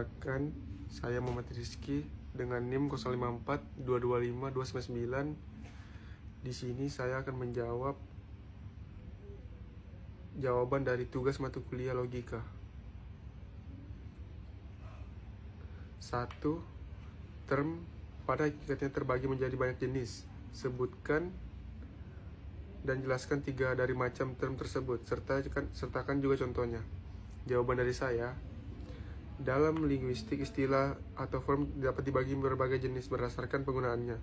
Perkenalkan, saya Muhammad Rizky dengan NIM 05422529. Di sini saya akan menjawab jawaban dari tugas mata kuliah logika. 1. Term pada hakikatnya terbagi menjadi banyak jenis. Sebutkan dan jelaskan 3 dari macam term tersebut, sertakan juga contohnya. Jawaban dari saya, dalam linguistik, istilah atau form dapat dibagi berbagai jenis berdasarkan penggunaannya.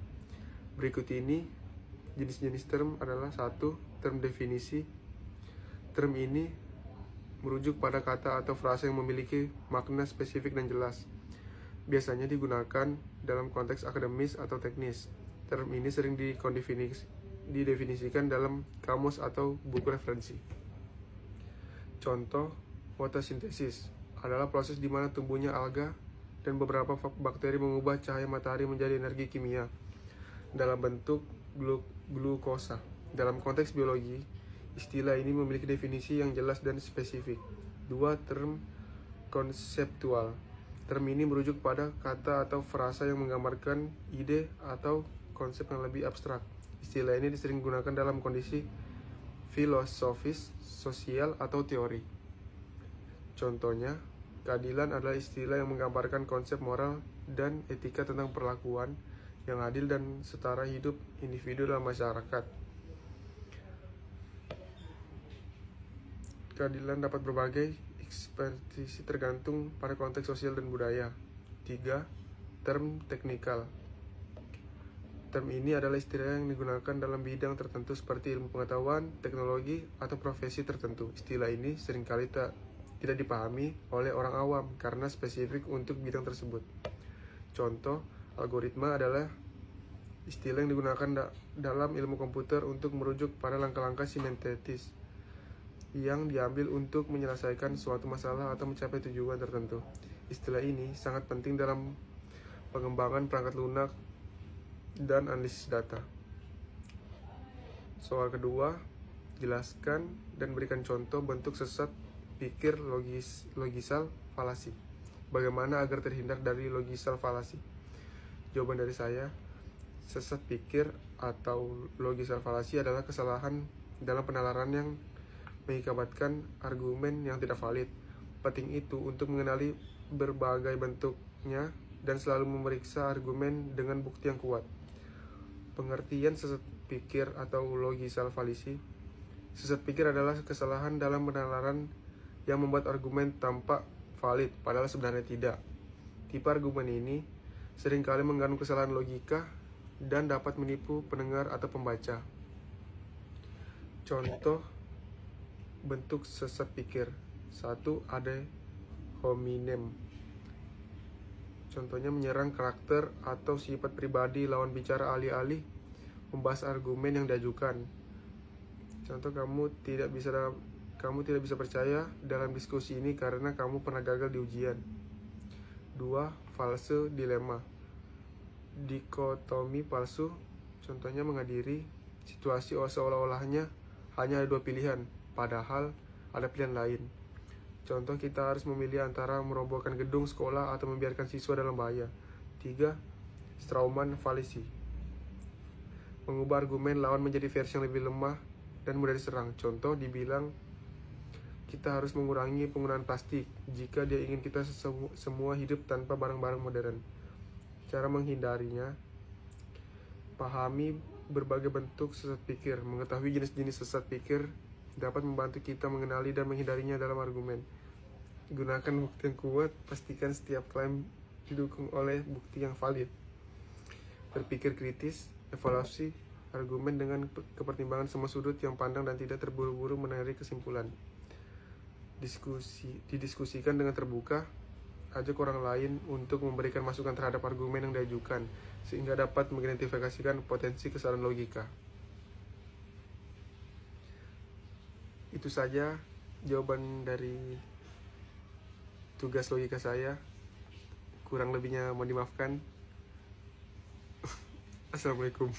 Berikut ini jenis-jenis term adalah: 1. Term definisi. Term ini merujuk pada kata atau frasa yang memiliki makna spesifik dan jelas. Biasanya digunakan dalam konteks akademis atau teknis. Term ini sering didefinisikan dalam kamus atau buku referensi. Contoh, fotosintesis adalah proses di mana tumbuhnya alga dan beberapa bakteri mengubah cahaya matahari menjadi energi kimia dalam bentuk glukosa. Dalam konteks biologi, istilah ini memiliki definisi yang jelas dan spesifik. 2. Term konseptual. Term ini merujuk pada kata atau frasa yang menggambarkan ide atau konsep yang lebih abstrak. Istilah ini sering digunakan dalam kondisi filosofis, sosial, atau teori. Contohnya, keadilan adalah istilah yang menggambarkan konsep moral dan etika tentang perlakuan yang adil dan setara hidup individu dalam masyarakat. Keadilan dapat berbagai ekspresi tergantung pada konteks sosial dan budaya. 3. Term teknikal. Term ini adalah istilah yang digunakan dalam bidang tertentu seperti ilmu pengetahuan, teknologi, atau profesi tertentu. Istilah ini seringkali tidak dipahami oleh orang awam karena spesifik untuk bidang tersebut. Contoh, algoritma adalah istilah yang digunakan dalam ilmu komputer untuk merujuk pada langkah-langkah sintetis yang diambil untuk menyelesaikan suatu masalah atau mencapai tujuan tertentu. Istilah ini sangat penting dalam pengembangan perangkat lunak dan analisis data. Soal kedua, jelaskan dan berikan contoh bentuk sesat pikir logisal falasi. Bagaimana agar terhindar dari logisal falasi? Jawaban dari saya, sesat pikir atau logisal falasi adalah kesalahan dalam penalaran yang mengakibatkan argumen yang tidak valid. Penting itu untuk mengenali berbagai bentuknya dan selalu memeriksa argumen dengan bukti yang kuat. Pengertian sesat pikir atau logisal falasi. Sesat pikir adalah kesalahan dalam penalaran yang membuat argumen tampak valid, padahal sebenarnya tidak. Tipe argumen ini seringkali mengandung kesalahan logika dan dapat menipu pendengar atau pembaca. Contoh bentuk sesat pikir. 1. Ad hominem. Contohnya menyerang karakter atau sifat pribadi lawan bicara alih-alih membahas argumen yang diajukan. Contoh, kamu tidak bisa percaya dalam diskusi ini karena kamu pernah gagal di ujian. 2. False dilema. Dikotomi palsu. Contohnya menghadiri situasi seolah-olahnya hanya ada 2 pilihan, padahal ada pilihan lain. Contoh, kita harus memilih antara merobohkan gedung sekolah atau membiarkan siswa dalam bahaya. 3. Strauman fallacy. Mengubah argumen lawan menjadi versi yang lebih lemah dan mudah diserang. Contoh, dibilang kita harus mengurangi penggunaan plastik jika dia ingin kita semua hidup tanpa barang-barang modern. Cara menghindarinya, pahami berbagai bentuk sesat pikir. Mengetahui jenis-jenis sesat pikir dapat membantu kita mengenali dan menghindarinya dalam argumen. Gunakan bukti yang kuat, pastikan setiap klaim didukung oleh bukti yang valid. Berpikir kritis, evaluasi argumen dengan kepertimbangan semua sudut yang pandang dan tidak terburu-buru menarik kesimpulan. Didiskusikan dengan terbuka, ajak orang lain untuk memberikan masukan terhadap argumen yang diajukan, sehingga dapat mengidentifikasikan potensi kesalahan logika. Itu saja jawaban dari tugas logika saya. Kurang lebihnya mohon dimaafkan. Assalamualaikum.